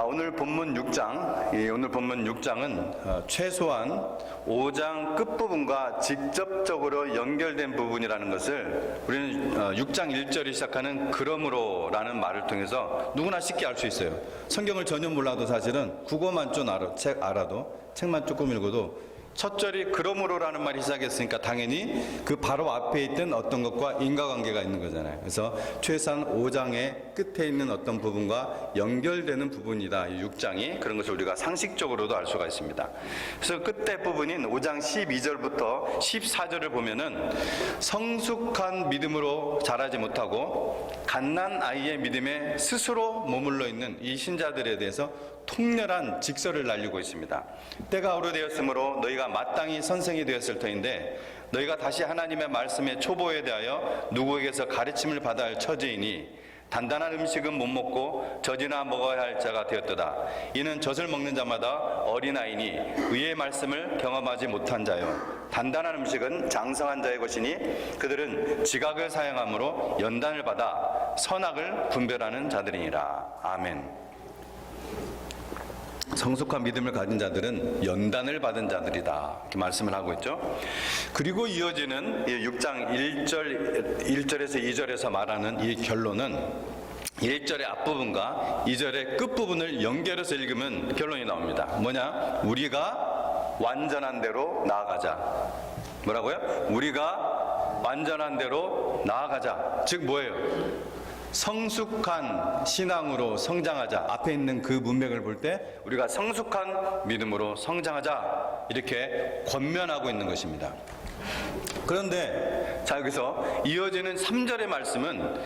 오늘 본문 6장, 오늘 본문 6장은 최소한 5장 끝부분과 직접적으로 연결된 부분이라는 것을 우리는 6장 1절이 시작하는 그러므로 라는 말을 통해서 누구나 쉽게 알 수 있어요. 성경을 전혀 몰라도 사실은 국어만 좀 알아도 책만 조금 읽어도 첫 절이 그러므로라는 말이 시작했으니까 당연히 그 바로 앞에 있던 어떤 것과 인과관계가 있는 거잖아요. 그래서 최소한 5장의 끝에 있는 어떤 부분과 연결되는 부분이다. 이 6장이 그런 것을 우리가 상식적으로도 알 수가 있습니다. 그래서 끝에 부분인 5장 12절부터 14절을 보면은 성숙한 믿음으로 자라지 못하고 갓난 아이의 믿음에 스스로 머물러 있는 이 신자들에 대해서 통렬한 직설을 날리고 있습니다. 때가 오래되었으므로 너희가 마땅히 선생이 되었을 터인데 너희가 다시 하나님의 말씀의 초보에 대하여 누구에게서 가르침을 받아야 할 처지이니 단단한 음식은 못 먹고 젖이나 먹어야 할 자가 되었도다. 이는 젖을 먹는 자마다 어린아이니 의의 말씀을 경험하지 못한 자요. 단단한 음식은 장성한 자의 것이니 그들은 지각을 사용함으로 연단을 받아 선악을 분별하는 자들이니라. 아멘. 성숙한 믿음을 가진 자들은 연단을 받은 자들이다. 이렇게 말씀을 하고 있죠. 그리고 이어지는 6장 1절에서 2절에서 말하는 이 결론은 1절의 앞부분과 2절의 끝부분을 연결해서 읽으면 결론이 나옵니다. 뭐냐? 우리가 완전한 대로 나아가자. 뭐라고요? 우리가 완전한 대로 나아가자. 즉 뭐예요? 성숙한 신앙으로 성장하자. 앞에 있는 그 문맥을 볼 때 우리가 성숙한 믿음으로 성장하자 이렇게 권면하고 있는 것입니다. 그런데 자, 여기서 이어지는 3절의 말씀은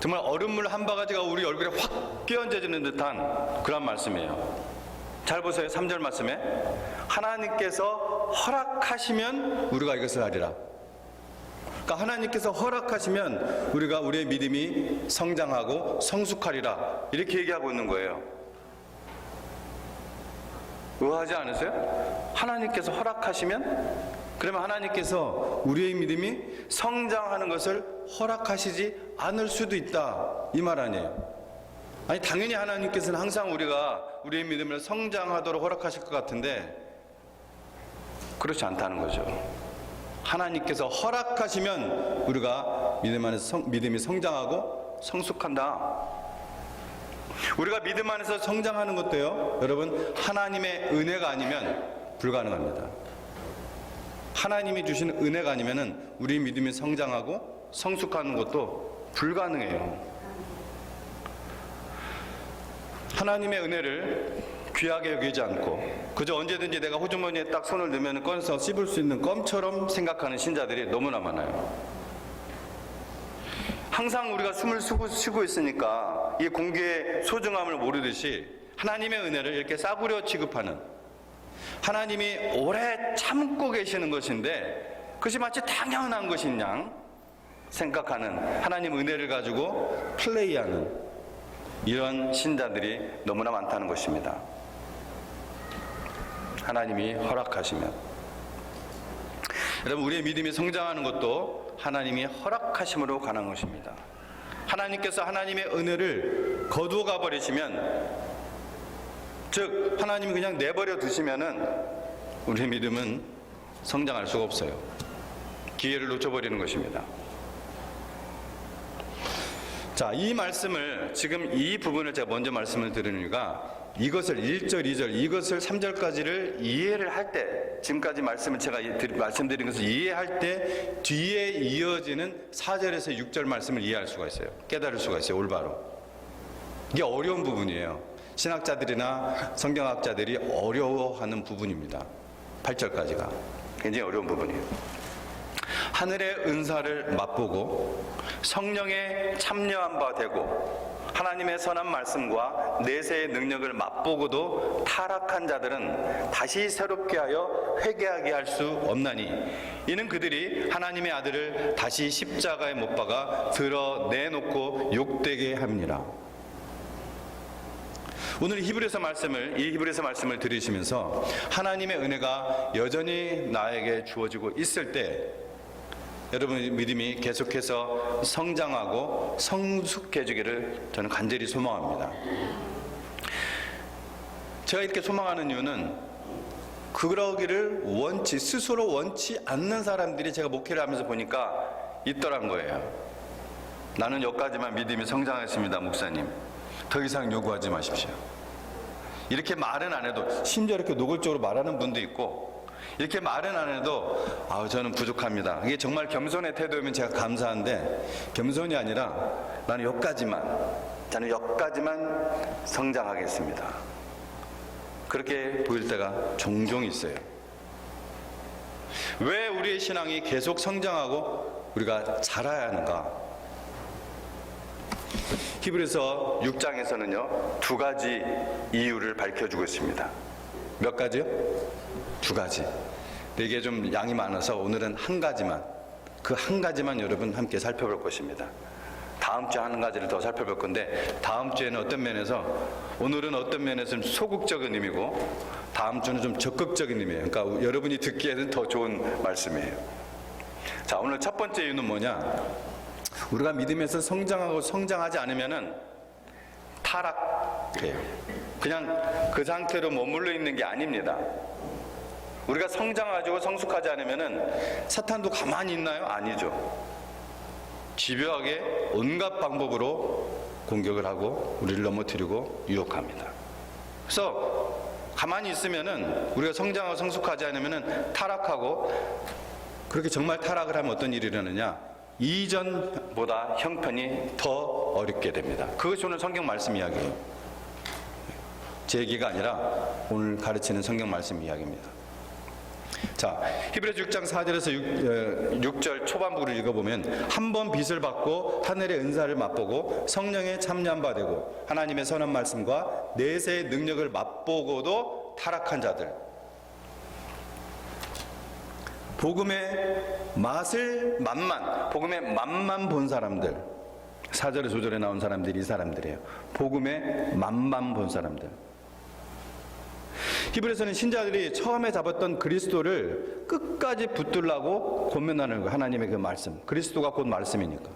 정말 얼음물 한 바가지가 우리 얼굴에 확 끼얹어지는 듯한 그런 말씀이에요. 잘 보세요. 3절 말씀에 하나님께서 허락하시면 우리가 이것을 하리라. 그러니까 하나님께서 허락하시면 우리가 우리의 믿음이 성장하고 성숙하리라 이렇게 얘기하고 있는 거예요. 의아하지 않으세요? 하나님께서 허락하시면 그러면 하나님께서 우리의 믿음이 성장하는 것을 허락하시지 않을 수도 있다 이 말 아니에요. 아니 당연히 하나님께서는 항상 우리가 우리의 믿음을 성장하도록 허락하실 것 같은데 그렇지 않다는 거죠. 하나님께서 허락하시면 우리가 믿음 안에서 믿음이 성장하고 성숙한다. 우리가 믿음 안에서 성장하는 것도요, 여러분 하나님의 은혜가 아니면 불가능합니다. 하나님이 주시는 은혜가 아니면은 우리 믿음이 성장하고 성숙하는 것도 불가능해요. 하나님의 은혜를 귀하게 여기지 않고 그저 언제든지 내가 호주머니에 딱 손을 넣으면 꺼내서 씹을 수 있는 껌처럼 생각하는 신자들이 너무나 많아요. 항상 우리가 숨을 쉬고 있으니까 이 공기의 소중함을 모르듯이 하나님의 은혜를 이렇게 싸구려 취급하는, 하나님이 오래 참고 계시는 것인데 그것이 마치 당연한 것인 양 생각하는, 하나님 은혜를 가지고 플레이하는 이런 신자들이 너무나 많다는 것입니다. 하나님이 허락하시면, 여러분 우리의 믿음이 성장하는 것도 하나님이 허락하심으로 가는 것입니다. 하나님께서 하나님의 은혜를 거두어 가버리시면, 즉 하나님이 그냥 내버려 두시면은 우리의 믿음은 성장할 수가 없어요. 기회를 놓쳐버리는 것입니다. 자, 이 말씀을, 지금 이 부분을 제가 먼저 말씀을 드리는 이유가 이것을 1절, 2절, 이것을 3절까지를 이해를 할 때, 지금까지 말씀을 제가 말씀드린 것을 이해할 때 뒤에 이어지는 4절에서 6절 말씀을 이해할 수가 있어요. 깨달을 수가 있어요. 올바로. 이게 어려운 부분이에요. 신학자들이나 성경학자들이 어려워하는 부분입니다. 8절까지가 굉장히 어려운 부분이에요. 하늘의 은사를 맛보고 성령에 참여한 바 되고 하나님의 선한 말씀과 내세의 능력을 맛보고도 타락한 자들은 다시 새롭게 하여 회개하게 할 수 없나니 이는 그들이 하나님의 아들을 다시 십자가에 못 박아 드러내놓고 욕되게 함이니라. 오늘 이 히브리서 말씀을 들으시면서 하나님의 은혜가 여전히 나에게 주어지고 있을 때 여러분의 믿음이 계속해서 성장하고 성숙해지기를 저는 간절히 소망합니다. 제가 이렇게 소망하는 이유는 그러기를 스스로 원치 않는 사람들이 제가 목회를 하면서 보니까 있더란 거예요. 나는 여기까지만 믿음이 성장했습니다, 목사님. 더 이상 요구하지 마십시오. 이렇게 말은 안 해도, 심지어 이렇게 노골적으로 말하는 분도 있고, 이렇게 말은 안 해도 저는 부족합니다. 이게 정말 겸손의 태도면 제가 감사한데, 겸손이 아니라 나는 저는 여기까지만 성장하겠습니다. 그렇게 보일 때가 종종 있어요. 왜 우리의 신앙이 계속 성장하고 우리가 자라야 하는가? 히브리서 6장에서는요 2가지 이유를 밝혀주고 있습니다. 몇 가지요? 2가지. 근데 이게 좀 양이 많아서 오늘은 한 가지만, 그 한 가지만 여러분 함께 살펴볼 것입니다. 다음 주에 한 가지를 더 살펴볼 건데, 다음 주에는 어떤 면에서, 오늘은 어떤 면에서는 소극적인 의미고 다음 주는 좀 적극적인 의미예요. 그러니까 여러분이 듣기에는 더 좋은 말씀이에요. 자, 오늘 첫 번째 이유는 뭐냐? 우리가 믿음에서 성장하고 성장하지 않으면은 타락해요. 그냥 그 상태로 머물러 있는 게 아닙니다. 우리가 성장하고 성숙하지 않으면은 사탄도 가만히 있나요? 아니죠. 집요하게 온갖 방법으로 공격을 하고 우리를 넘어뜨리고 유혹합니다. 그래서 가만히 있으면은 우리가 성장하고 성숙하지 않으면은 타락하고, 그렇게 정말 타락을 하면 어떤 일이 일어나냐? 이전보다 형편이 더 어렵게 됩니다. 그것이 오늘 성경 말씀 이야기예요. 제 얘기가 아니라 오늘 가르치는 성경 말씀 이야기입니다. 자, 히브리서 6장 4절에서 6절 초반부를 읽어보면, 한 번 빚을 받고 하늘의 은사를 맛보고 성령에 참여한 바 되고 하나님의 선한 말씀과 내세의 능력을 맛보고도 타락한 자들, 복음의 맛만 본 사람들, 4절에 5절에 나온 사람들이 이 사람들이에요. 복음의 맛만 본 사람들. 히브리서는 신자들이 처음에 잡았던 그리스도를 끝까지 붙들라고 권면하는 거예요. 하나님의 그 말씀, 그리스도가 곧 말씀이니까.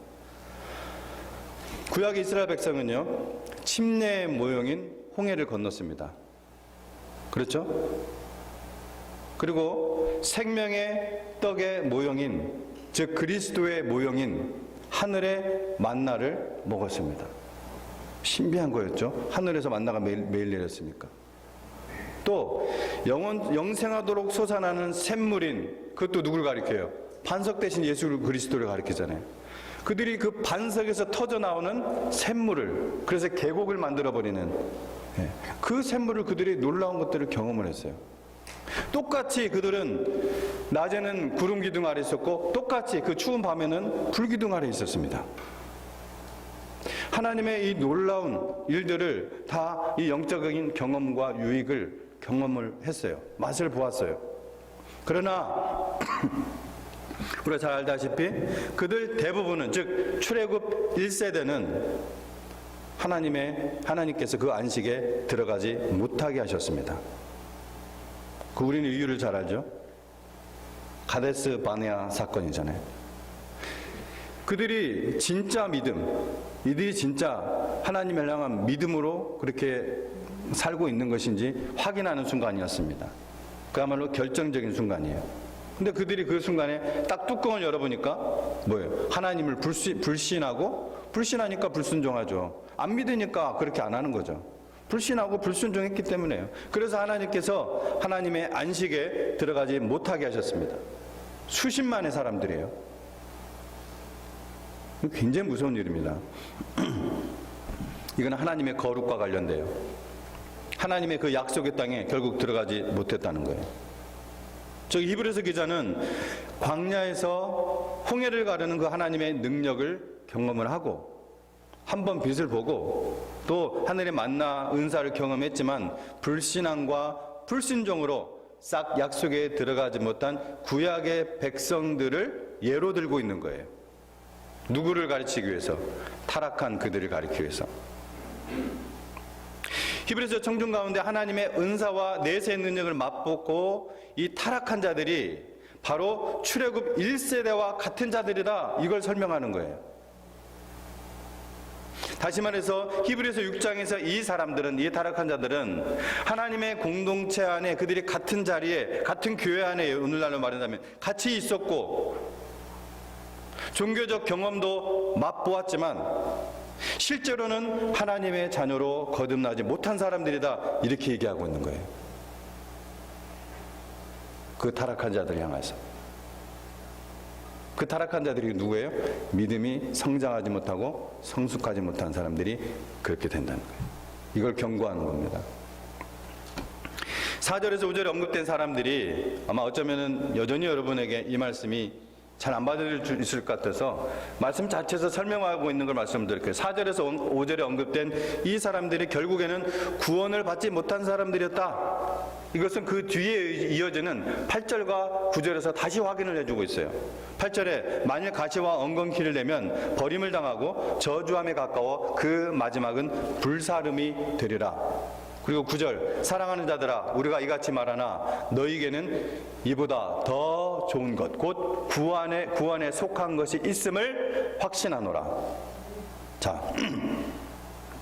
구약의 이스라엘 백성은요 침례의 모형인 홍해를 건넜습니다. 그렇죠? 그리고 생명의 떡의 모형인, 즉 그리스도의 모형인 하늘의 만나를 먹었습니다. 신비한 거였죠. 하늘에서 만나가 매일 내렸으니까. 또 영생하도록 솟아나는 샘물인, 그것도 누굴 가리켜요? 반석 대신 예수 그리스도를 가리키잖아요. 그들이 그 반석에서 터져 나오는 샘물을, 그래서 계곡을 만들어버리는 그 샘물을, 그들이 놀라운 것들을 경험을 했어요. 똑같이 그들은 낮에는 구름 기둥 아래 있었고 똑같이 그 추운 밤에는 불 기둥 아래 있었습니다. 하나님의 이 놀라운 일들을 다 이 영적인 경험과 유익을 경험을 했어요. 맛을 보았어요. 그러나 우리가 잘 알다시피 그들 대부분은, 즉 출애굽 1세대는 하나님께서 그 안식에 들어가지 못하게 하셨습니다. 우리는 이유를 잘 알죠. 가데스 바네아 사건이잖아요. 그들이 진짜 믿음, 이들이 진짜 하나님을 향한 믿음으로 그렇게 살고 있는 것인지 확인하는 순간이었습니다. 그야말로 결정적인 순간이에요. 근데 그들이 그 순간에 딱 뚜껑을 열어보니까 뭐예요? 하나님을 불신하니까 불순종하죠. 안 믿으니까 그렇게 안 하는 거죠. 불신하고 불순종했기 때문에요. 그래서 하나님께서 하나님의 안식에 들어가지 못하게 하셨습니다. 수십만의 사람들이에요. 굉장히 무서운 일입니다. 이건 하나님의 거룩과 관련돼요. 하나님의 그 약속의 땅에 결국 들어가지 못했다는 거예요. 저기 히브리서 기자는 광야에서 홍해를 가르는 그 하나님의 능력을 경험을 하고, 한 번 빛을 보고 또 하늘의 만나 은사를 경험했지만 불신앙과 불순종으로 싹 약속에 들어가지 못한 구약의 백성들을 예로 들고 있는 거예요. 누구를 가르치기 위해서? 타락한 그들을 가르치기 위해서. 히브리서 청중 가운데 하나님의 은사와 내세의 능력을 맛보고 이 타락한 자들이 바로 출애굽 1세대와 같은 자들이다, 이걸 설명하는 거예요. 다시 말해서 히브리서 6장에서 이 사람들은, 이 타락한 자들은 하나님의 공동체 안에, 그들이 같은 자리에, 같은 교회 안에, 오늘날로 말한다면 같이 있었고 종교적 경험도 맛보았지만 실제로는 하나님의 자녀로 거듭나지 못한 사람들이다, 이렇게 얘기하고 있는 거예요. 그 타락한 자들 향해서. 그 타락한 자들이 누구예요? 믿음이 성장하지 못하고 성숙하지 못한 사람들이 그렇게 된다는 거예요. 이걸 경고하는 겁니다. 4절에서 5절에 언급된 사람들이 아마 어쩌면 여전히 여러분에게 이 말씀이 잘 안 받아들일 수 있을 것 같아서 말씀 자체에서 설명하고 있는 걸 말씀드릴게요. 4절에서 5절에 언급된 이 사람들이 결국에는 구원을 받지 못한 사람들이었다. 이것은 그 뒤에 이어지는 8절과 9절에서 다시 확인을 해주고 있어요. 8절에 만일 가시와 엉겅퀴를 내면 버림을 당하고 저주함에 가까워 그 마지막은 불사름이 되리라. 그리고 9절, 사랑하는 자들아 우리가 이같이 말하나 너희에게는 이보다 더 좋은 것 곧 구원에 속한 것이 있음을 확신하노라. 자,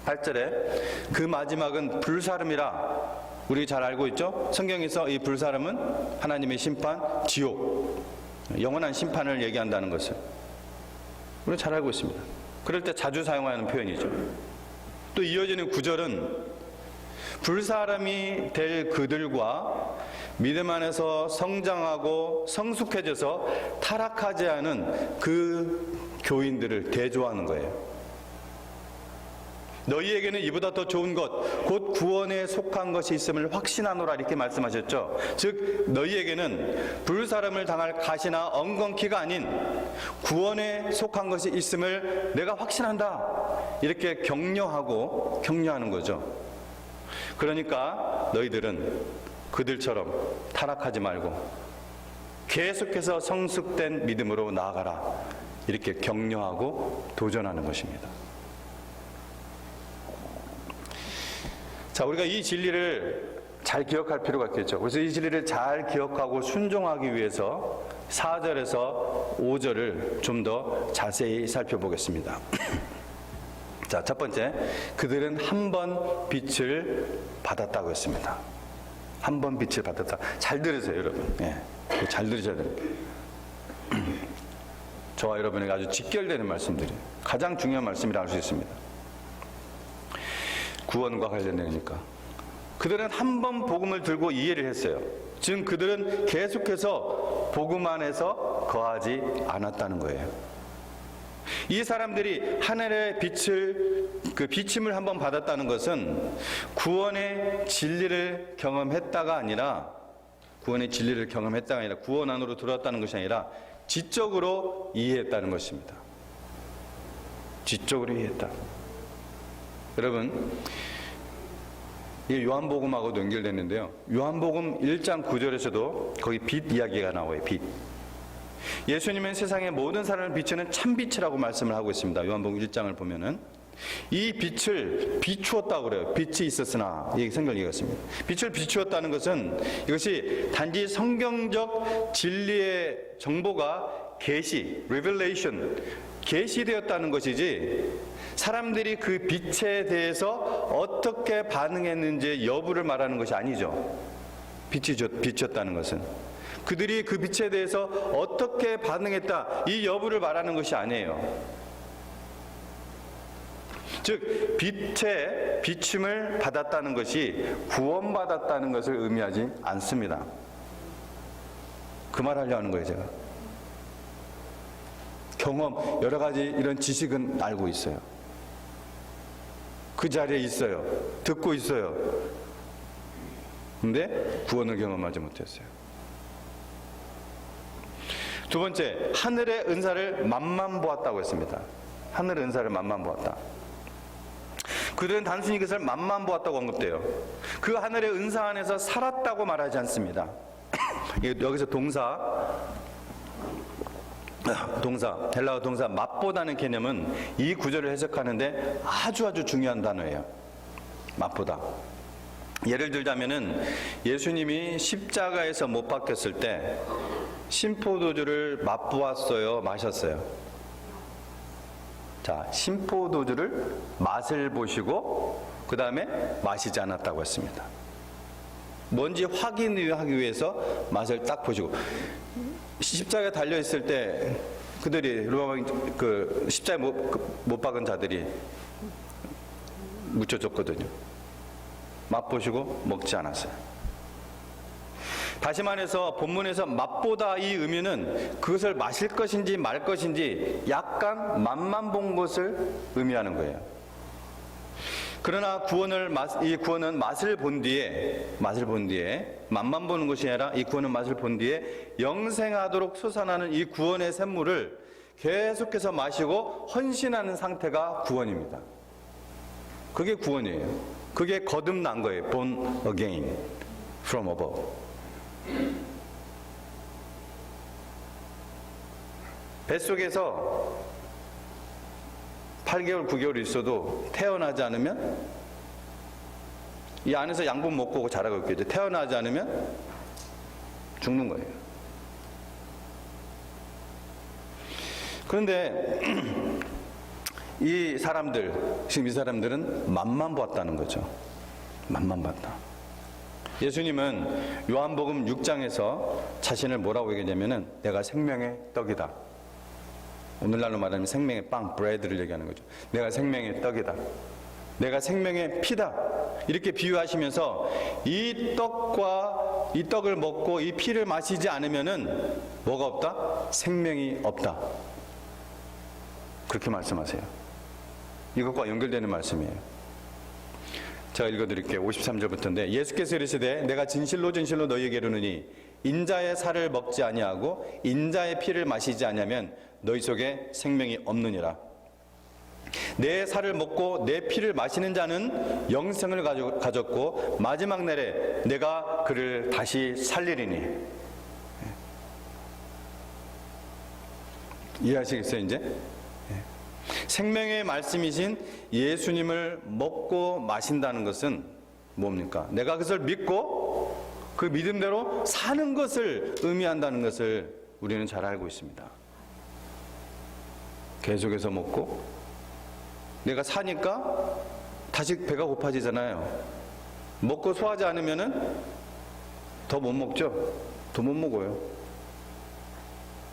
8절에 그 마지막은 불사름이라. 우리 잘 알고 있죠? 성경에서 이 불사름은 하나님의 심판, 지옥, 영원한 심판을 얘기한다는 것을 우리 잘 알고 있습니다. 그럴 때 자주 사용하는 표현이죠. 또 이어지는 9절은 불사람이 될 그들과 믿음 안에서 성장하고 성숙해져서 타락하지 않은 그 교인들을 대조하는 거예요. 너희에게는 이보다 더 좋은 것, 곧 구원에 속한 것이 있음을 확신하노라, 이렇게 말씀하셨죠. 즉 너희에게는 불사름을 당할 가시나 엉겅퀴가 아닌 구원에 속한 것이 있음을 내가 확신한다, 이렇게 격려하는 거죠. 그러니까 너희들은 그들처럼 타락하지 말고 계속해서 성숙된 믿음으로 나아가라, 이렇게 격려하고 도전하는 것입니다. 자, 우리가 이 진리를 잘 기억할 필요가 있겠죠. 그래서 이 진리를 잘 기억하고 순종하기 위해서 4절에서 5절을 좀 더 자세히 살펴보겠습니다. 자, 첫 번째, 그들은 한 번 빛을 받았다고 했습니다. 한 번 빛을 받았다. 잘 들으세요, 여러분. 예, 잘 들으셔야 됩니다. 저와 여러분에게 아주 직결되는 말씀들이 가장 중요한 말씀이라 할 수 있습니다. 구원과 관련되니까. 그들은 한 번 복음을 들고 이해를 했어요. 즉 그들은 계속해서 복음 안에서 거하지 않았다는 거예요. 이 사람들이 하늘의 비침을 한번 받았다는 것은 구원의 진리를 경험했다가 아니라 구원 안으로 들어왔다는 것이 아니라 지적으로 이해했다는 것입니다. 지적으로 이해했다. 여러분, 이게 요한복음하고도 연결됐는데요. 요한복음 1장 9절에서도 거기 빛 이야기가 나와요. 빛. 예수님은 세상의 모든 사람을 비추는 참빛이라고 말씀을 하고 있습니다. 요한복음 1장을 보면은 이 빛을 비추었다고 그래요. 빛이 있었으나, 이게 성경 얘기였습니다. 빛을 비추었다는 것은 이것이 단지 성경적 진리의 정보가 revelation, 계시되었다는 것이지 사람들이 그 빛에 대해서 어떻게 반응했는지 여부를 말하는 것이 아니죠. 비추었다는 것은 그들이 그 빛에 대해서 어떻게 반응했다, 이 여부를 말하는 것이 아니에요. 즉 빛의 비춤을 받았다는 것이 구원받았다는 것을 의미하지 않습니다. 그 말 하려 하는 거예요. 제가 경험, 여러 가지 이런 지식은 알고 있어요. 그 자리에 있어요. 듣고 있어요. 근데 구원을 경험하지 못했어요. 두 번째, 하늘의 은사를 맛만 보았다고 했습니다. 하늘의 은사를 맛만 보았다. 그들은 단순히 그것을 맛만 보았다고 언급돼요. 그 하늘의 은사 안에서 살았다고 말하지 않습니다. 여기서 헬라어 동사 맛보다는 개념은 이 구절을 해석하는데 아주 중요한 단어예요. 맛보다. 예를 들자면은 예수님이 십자가에서 못 박혔을 때 신포도주를 맛보았어요, 마셨어요? 자, 신포도주를 맛을 보시고 그 다음에 마시지 않았다고 했습니다. 뭔지 확인하기 위해서 맛을 딱 보시고, 십자가에 달려 있을 때 그들이 로마 그 십자가에 못 박은 자들이 묻혀줬거든요. 맛보시고 먹지 않았어요. 다시 말해서 본문에서 맛보다 이 의미는 그것을 마실 것인지 말 것인지 약간 맛만 본 것을 의미하는 거예요. 그러나 이 구원은 맛을 본 뒤에 맛만 보는 것이 아니라 이 구원은 맛을 본 뒤에 영생하도록 솟아나는 이 구원의 샘물을 계속해서 마시고 헌신하는 상태가 구원입니다. 그게 구원이에요. 그게 거듭난 거예요. Born again from above. 뱃속에서 8개월, 9개월 있어도 태어나지 않으면 이 안에서 양분 먹고 자라고 있겠죠. 태어나지 않으면 죽는 거예요. 그런데 이 사람들은 맛만 봤다는 거죠. 맛만 봤다. 예수님은 요한복음 6장에서 자신을 뭐라고 얘기하냐면은 내가 생명의 떡이다. 오늘날로 말하면 생명의 빵, 브레드를 얘기하는 거죠. 내가 생명의 떡이다. 내가 생명의 피다. 이렇게 비유하시면서 이 떡을 먹고 이 피를 마시지 않으면은 뭐가 없다? 생명이 없다. 그렇게 말씀하세요. 이것과 연결되는 말씀이에요. 제가 읽어드릴게요. 53절부터인데 예수께서 이르시되 내가 진실로 너희에게 이르노니 인자의 살을 먹지 아니하고 인자의 피를 마시지 아니하면 너희 속에 생명이 없느니라. 내 살을 먹고 내 피를 마시는 자는 영생을 가졌고 마지막 날에 내가 그를 다시 살리리니. 이해하시겠어요 이제? 생명의 말씀이신 예수님을 먹고 마신다는 것은 뭡니까? 내가 그것을 믿고 그 믿음대로 사는 것을 의미한다는 것을 우리는 잘 알고 있습니다. 계속해서 먹고 내가 사니까 다시 배가 고파지잖아요. 먹고 소화하지 않으면은 더 못 먹죠? 더 못 먹어요.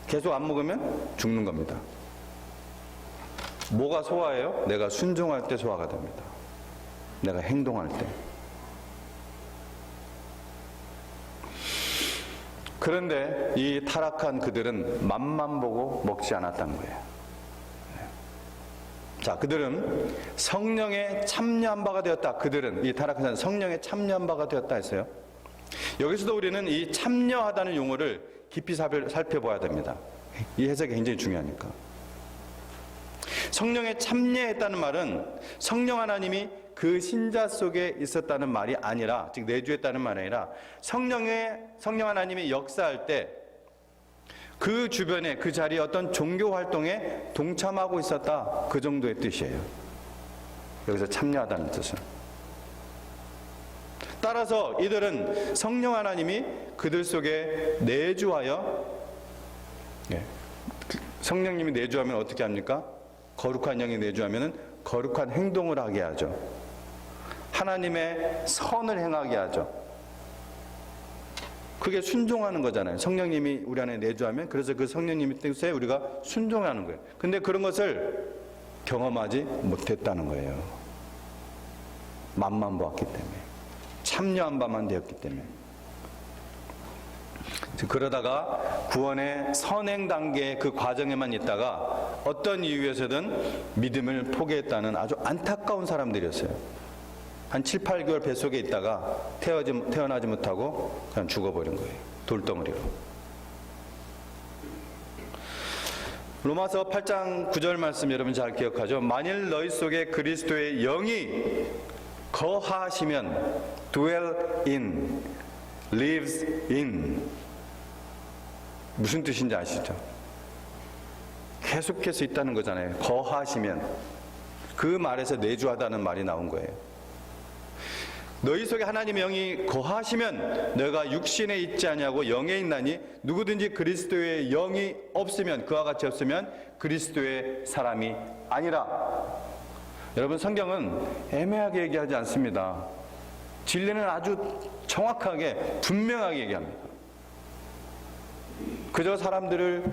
계속 안 먹으면 죽는 겁니다. 뭐가 소화해요? 내가 순종할 때 소화가 됩니다. 내가 행동할 때. 그런데 이 타락한 그들은 맛만 보고 먹지 않았다는 거예요. 자, 그들은 성령에 참여한 바가 되었다. 그들은 이 타락한 자는 성령에 참여한 바가 되었다 했어요. 여기서도 우리는 이 참여하다는 용어를 깊이 살펴봐야 됩니다. 이 해석이 굉장히 중요하니까. 성령에 참여했다는 말은 성령 하나님이 그 신자 속에 있었다는 말이 아니라, 즉 내주했다는 말이 아니라 성령 하나님이 역사할 때 그 주변에 그 자리에 어떤 종교 활동에 동참하고 있었다, 그 정도의 뜻이에요. 여기서 참여하다는 뜻은. 따라서 이들은 성령 하나님이 그들 속에 내주하여, 성령님이 내주하면 어떻게 합니까? 거룩한 영이 내주하면 거룩한 행동을 하게 하죠. 하나님의 선을 행하게 하죠. 그게 순종하는 거잖아요. 성령님이 우리 안에 내주하면, 그래서 그 성령님의 뜻에 우리가 순종하는 거예요. 근데 그런 것을 경험하지 못했다는 거예요. 맛만 보았기 때문에, 참여한 바만 되었기 때문에. 그러다가 구원의 선행 단계의 그 과정에만 있다가 어떤 이유에서든 믿음을 포기했다는 아주 안타까운 사람들이었어요. 한 7, 8개월 뱃속에 있다가 태어나지 못하고 그냥 죽어버린 거예요. 돌덩어리로. 로마서 8장 9절 말씀 여러분 잘 기억하죠? 만일 너희 속에 그리스도의 영이 거하시면 dwell in, lives in. 무슨 뜻인지 아시죠? 계속해서 있다는 거잖아요. 거하시면. 그 말에서 내주하다는 말이 나온 거예요. 너희 속에 하나님의 영이 거하시면 너가 육신에 있지 아니하고 영에 있나니 누구든지 그리스도의 영이 없으면, 그와 같이 없으면 그리스도의 사람이 아니라. 여러분, 성경은 애매하게 얘기하지 않습니다. 진리는 아주 정확하게 분명하게 얘기합니다. 그저 사람들을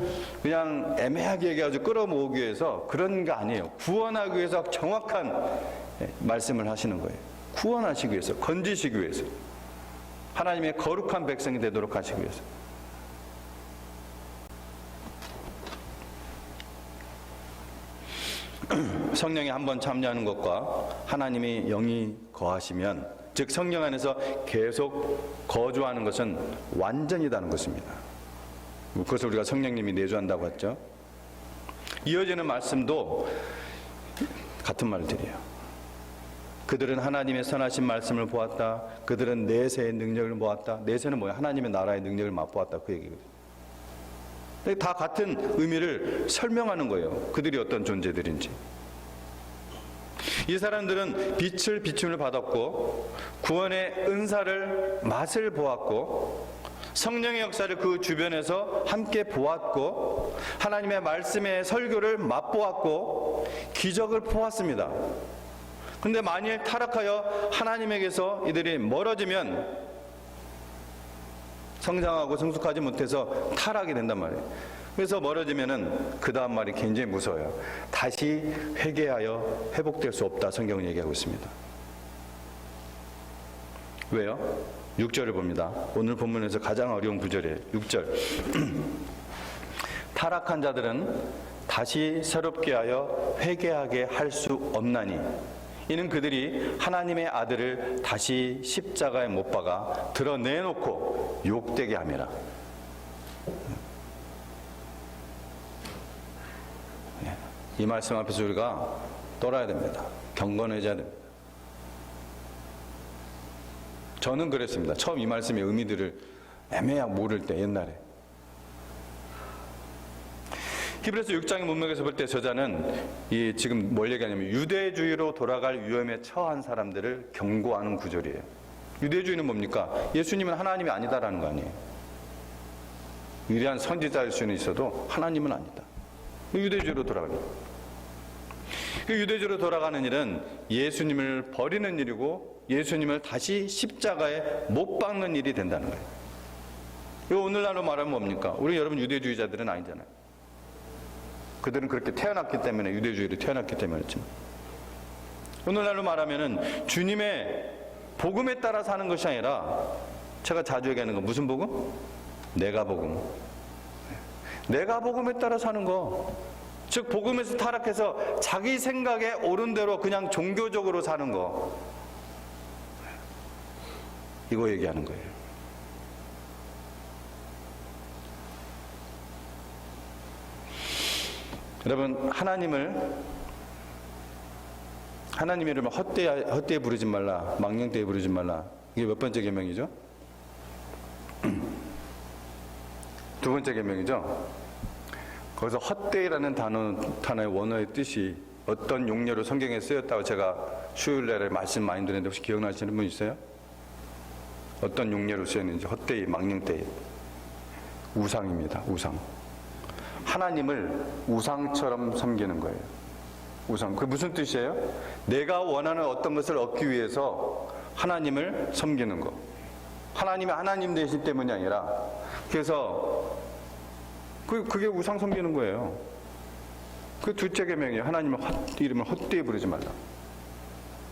그냥 애매하게 얘기하고 끌어모으기 위해서 그런 게 아니에요. 구원하기 위해서 정확한 말씀을 하시는 거예요. 구원하시기 위해서, 건지시기 위해서, 하나님의 거룩한 백성이 되도록 하시기 위해서. 성령이 한번 참여하는 것과 하나님의 영이 거하시면, 즉 성령 안에서 계속 거주하는 것은 완전히 다른 것입니다. 그것을 우리가 성령님이 내주한다고 했죠. 이어지는 말씀도 같은 말을 드려요. 그들은 하나님의 선하신 말씀을 보았다. 그들은 내세의 능력을 보았다. 내세는 뭐예요? 하나님의 나라의 능력을 맛보았다, 그 얘기거든요. 다 같은 의미를 설명하는 거예요. 그들이 어떤 존재들인지. 이 사람들은 빛을 비춤을 받았고 구원의 은사를 맛을 보았고 성령의 역사를 그 주변에서 함께 보았고 하나님의 말씀의 설교를 맛보았고 기적을 보았습니다. 그런데 만일 타락하여 하나님에게서 이들이 멀어지면, 성장하고 성숙하지 못해서 타락이 된단 말이에요. 그래서 멀어지면은 그 다음 말이 굉장히 무서워요. 다시 회개하여 회복될 수 없다, 성경은 얘기하고 있습니다. 왜요? 6절을 봅니다. 오늘 본문에서 가장 어려운 구절이에요. 6절. 타락한 자들은 다시 새롭게 하여 회개하게 할 수 없나니 이는 그들이 하나님의 아들을 다시 십자가에 못 박아 드러내놓고 욕되게 함이라. 이 말씀 앞에서 우리가 떨어야 됩니다. 경건해져야 됩니다. 저는 그랬습니다. 처음 이 말씀의 의미들을 애매하게 모를 때, 옛날에. 히브리서 6장의 문맥에서 볼 때 저자는 지금 뭘 얘기하냐면 유대주의로 돌아갈 위험에 처한 사람들을 경고하는 구절이에요. 유대주의는 뭡니까? 예수님은 하나님이 아니다라는 거 아니에요. 위대한 선지자일 수는 있어도 하나님은 아니다. 유대주의로 돌아가는 거예요. 유대주의로 돌아가는 일은 예수님을 버리는 일이고 예수님을 다시 십자가에 못 박는 일이 된다는 거예요. 이거 오늘날로 말하면 뭡니까? 우리 여러분 유대주의자들은 아니잖아요. 그들은 그렇게 태어났기 때문에, 유대주의로 태어났기 때문에 그렇지만, 오늘날로 말하면은 주님의 복음에 따라 사는 것이 아니라, 제가 자주 얘기하는 거 무슨 복음? 내가 복음. 내가 복음에 따라 사는 거. 즉 복음에서 타락해서 자기 생각에 옳은 대로 그냥 종교적으로 사는 거. 이거 얘기하는 거예요. 여러분, 하나님의 이름을 헛되이 부르지 말라, 망령되이 부르지 말라. 이게 몇 번째 계명이죠? 두 번째 계명이죠. 거기서 헛되이라는 단어의 원어의 뜻이 어떤 용례로 성경에 쓰였다고 제가 수요일날에 말씀 많이 드렸는데 혹시 기억나시는 분 있어요? 어떤 용례로 쓰였는지. 헛되이, 망령되이. 우상입니다. 우상. 하나님을 우상처럼 섬기는 거예요. 우상. 그게 무슨 뜻이에요? 내가 원하는 어떤 것을 얻기 위해서 하나님을 섬기는 거. 하나님이 하나님 되신 때문이 아니라, 그래서 그게 우상 섬기는 거예요. 그 둘째 계명이에요. 하나님의 이름을 헛되이 부르지 말라.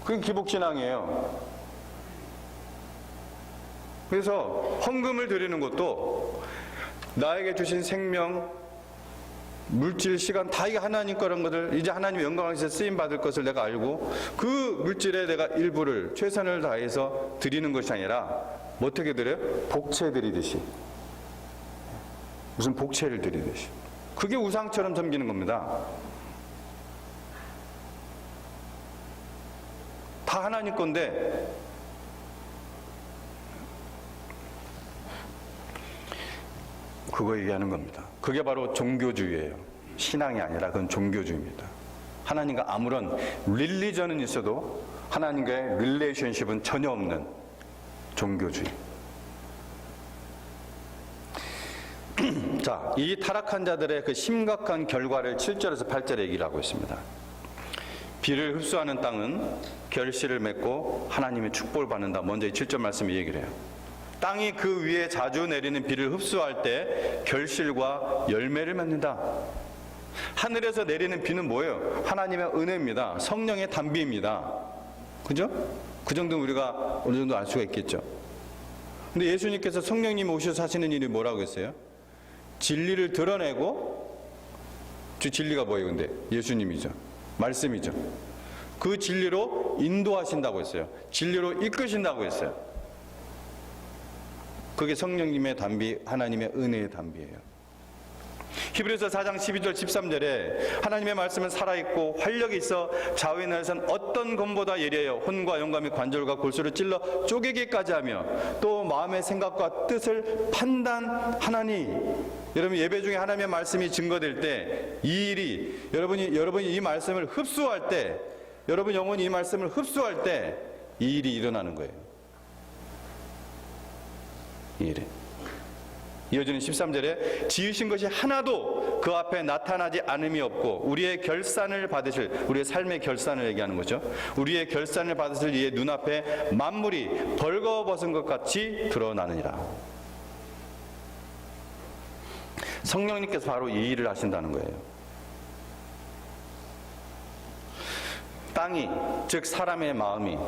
그게 기복신앙이에요. 그래서 헌금을 드리는 것도 나에게 주신 생명, 물질, 시간 다 이게 하나님 거라는 것을, 이제 하나님의 영광에서 쓰임 받을 것을 내가 알고 그 물질에 내가 일부를 최선을 다해서 드리는 것이 아니라 어떻게 드려요? 복채 드리듯이. 무슨 복채를 드리듯이. 그게 우상처럼 섬기는 겁니다. 다 하나님 건데 그거 얘기하는 겁니다. 그게 바로 종교주의예요. 신앙이 아니라 그건 종교주의입니다. 하나님과 아무런 릴리전은 있어도 하나님과의 릴레이션십은 전혀 없는 종교주의. 자, 이 타락한 자들의 그 심각한 결과를 7절에서 8절에 얘기를 하고 있습니다. 비를 흡수하는 땅은 결실을 맺고 하나님의 축복을 받는다. 먼저 이 7절 말씀이 얘기를 해요. 땅이 그 위에 자주 내리는 비를 흡수할 때 결실과 열매를 맺는다. 하늘에서 내리는 비는 뭐예요? 하나님의 은혜입니다. 성령의 단비입니다. 그죠? 그 정도는 우리가 어느 정도 알 수가 있겠죠. 근데 예수님께서 성령님이 오셔서 하시는 일이 뭐라고 했어요? 진리를 드러내고, 주 진리가 뭐예요? 근데 예수님이죠. 말씀이죠. 그 진리로 인도하신다고 했어요. 진리로 이끄신다고 했어요. 그게 성령님의 단비, 하나님의 은혜의 단비예요. 히브리서 4장 12절 13절에 하나님의 말씀은 살아있고 활력이 있어 좌우의 날선 어떤 검보다 예리하여 혼과 영과 및 관절과 골수를 찔러 쪼개기까지 하며 또 마음의 생각과 뜻을 판단하나니. 여러분, 예배 중에 하나님의 말씀이 증거될 때 이 일이 여러분이 이 말씀을 흡수할 때, 여러분 영혼이 이 말씀을 흡수할 때 이 일이 일어나는 거예요. 이 일이. 이어지는 13절에 지으신 것이 하나도 그 앞에 나타나지 않음이 없고 우리의 결산을 받으실, 우리의 삶의 결산을 얘기하는 거죠. 우리의 결산을 받으실 이의 눈앞에 만물이 벌거벗은 것 같이 드러나느니라. 성령님께서 바로 이 일을 하신다는 거예요. 땅이, 즉 사람의 마음이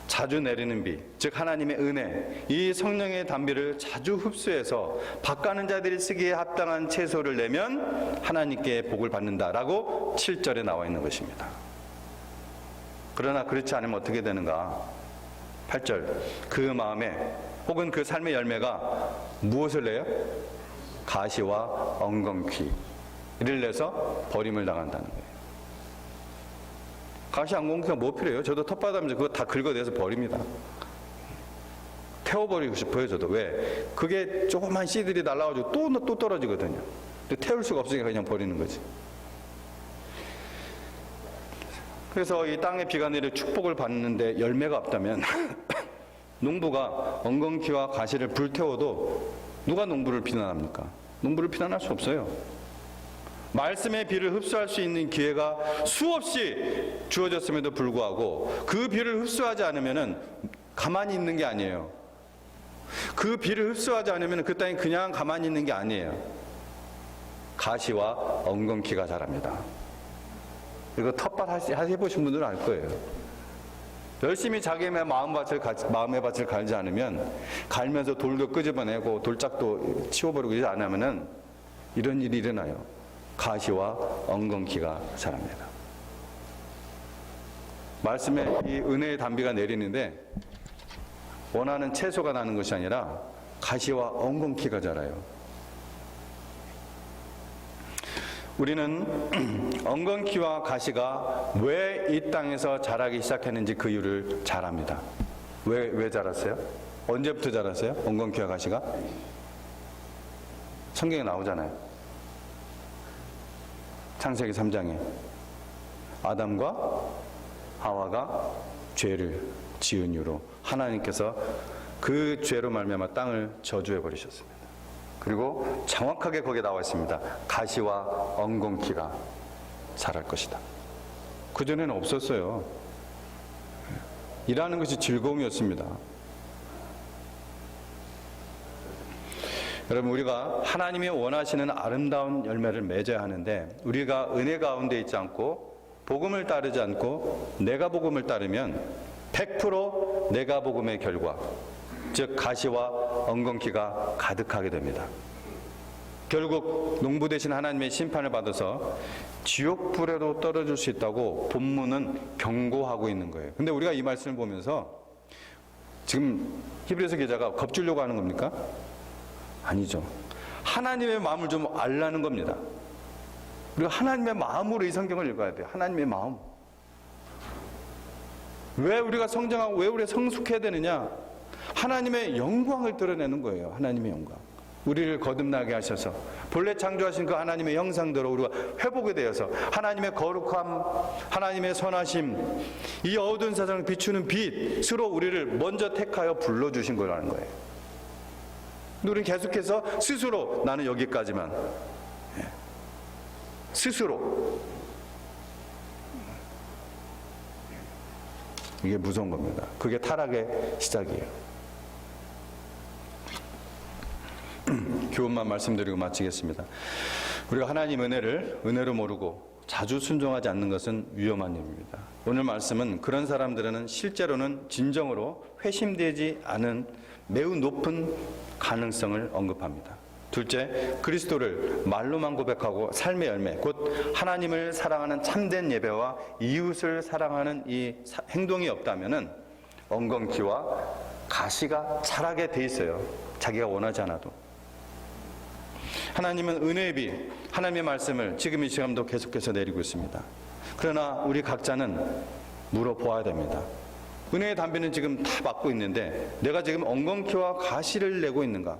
자주 내리는 비, 즉 하나님의 은혜, 이 성령의 단비를 자주 흡수해서 밭가는 자들이 쓰기에 합당한 채소를 내면 하나님께 복을 받는다라고 7절에 나와 있는 것입니다. 그러나 그렇지 않으면 어떻게 되는가? 8절, 그 마음에 혹은 그 삶의 열매가 무엇을 내요? 가시와 엉겅퀴를 내서 버림을 당한다는 거예요. 가시 엉겅퀴가 뭐 필요해요? 저도 텃밭하면서 그거 다 긁어내서 버립니다. 태워버리고 싶어요, 저도. 왜? 그게 조그만 씨들이 날라가지고 또 떨어지거든요. 근데 태울 수가 없으니까 그냥 버리는 거지. 그래서 이 땅에 비가 내려 축복을 받는데 열매가 없다면 농부가 엉겅퀴와 가시를 불태워도 누가 농부를 비난합니까? 농부를 비난할 수 없어요. 말씀의 비를 흡수할 수 있는 기회가 수없이 주어졌음에도 불구하고 그 비를 흡수하지 않으면 가만히 있는 게 아니에요. 그 비를 흡수하지 않으면 그 땅이 그냥 가만히 있는 게 아니에요. 가시와 엉겅퀴가 자랍니다. 이거 텃밭 해보신 분들은 알 거예요. 열심히 자기의 마음의 밭을 갈지 않으면, 갈면서 돌도 끄집어내고 돌짝도 치워버리고 이러지 않으면 이런 일이 일어나요. 가시와 엉겅퀴가 자랍니다. 말씀에 이 은혜의 단비가 내리는데 원하는 채소가 나는 것이 아니라 가시와 엉겅퀴가 자라요. 우리는 엉겅퀴와 가시가 왜 이 땅에서 자라기 시작했는지 그 이유를 잘 압니다. 왜 자랐어요? 언제부터 자랐어요? 엉겅퀴와 가시가? 성경에 나오잖아요. 창세기 3장에 아담과 하와가 죄를 지은 이유로 하나님께서 그 죄로 말미암아 땅을 저주해 버리셨습니다. 그리고 정확하게 거기에 나와 있습니다. 가시와 엉겅퀴가 자랄 것이다. 그전에는 없었어요. 일하는 것이 즐거움이었습니다. 여러분, 우리가 하나님이 원하시는 아름다운 열매를 맺어야 하는데 우리가 은혜 가운데 있지 않고 복음을 따르지 않고 내가 복음을 따르면 100% 내가 복음의 결과, 즉 가시와 엉겅퀴가 가득하게 됩니다. 결국 농부 대신 하나님의 심판을 받아서 지옥불에도 떨어질 수 있다고 본문은 경고하고 있는 거예요. 근데 우리가 이 말씀을 보면서 지금 히브리서 기자가 겁주려고 하는 겁니까? 아니죠. 하나님의 마음을 좀 알라는 겁니다. 우리가 하나님의 마음으로 이 성경을 읽어야 돼요. 하나님의 마음. 왜 우리가 성장하고 왜 우리가 성숙해야 되느냐? 하나님의 영광을 드러내는 거예요. 하나님의 영광. 우리를 거듭나게 하셔서 본래 창조하신 그 하나님의 형상대로 우리가 회복이 되어서 하나님의 거룩함, 하나님의 선하심, 이 어두운 세상을 비추는 빛으로 우리를 먼저 택하여 불러주신 거라는 거예요. 근데 우리는 계속해서 스스로 나는 여기까지만, 스스로, 이게 무서운 겁니다. 그게 타락의 시작이에요. 교훈만 말씀드리고 마치겠습니다. 우리가 하나님 은혜로 모르고 자주 순종하지 않는 것은 위험한 일입니다. 오늘 말씀은 그런 사람들은 실제로는 진정으로 회심되지 않은 매우 높은 가능성을 언급합니다. 둘째, 그리스도를 말로만 고백하고 삶의 열매, 곧 하나님을 사랑하는 참된 예배와 이웃을 사랑하는 이 행동이 없다면은 엉겅퀴와 가시가 자라게 돼 있어요. 자기가 원하지 않아도. 하나님은 은혜의 비, 하나님의 말씀을 지금 이 시간도 계속해서 내리고 있습니다. 그러나 우리 각자는 물어보아야 됩니다. 은혜의 담비는 지금 다 받고 있는데 내가 지금 엉겅퀴와 가시를 내고 있는가?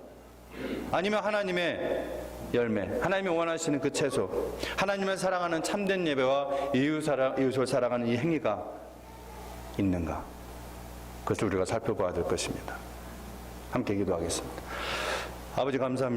아니면 하나님의 열매, 하나님이 원하시는 그 채소, 하나님을 사랑하는 참된 예배와 이웃을 사랑하는 이 행위가 있는가? 그것을 우리가 살펴봐야 될 것입니다. 함께 기도하겠습니다. 아버지 감사합니다.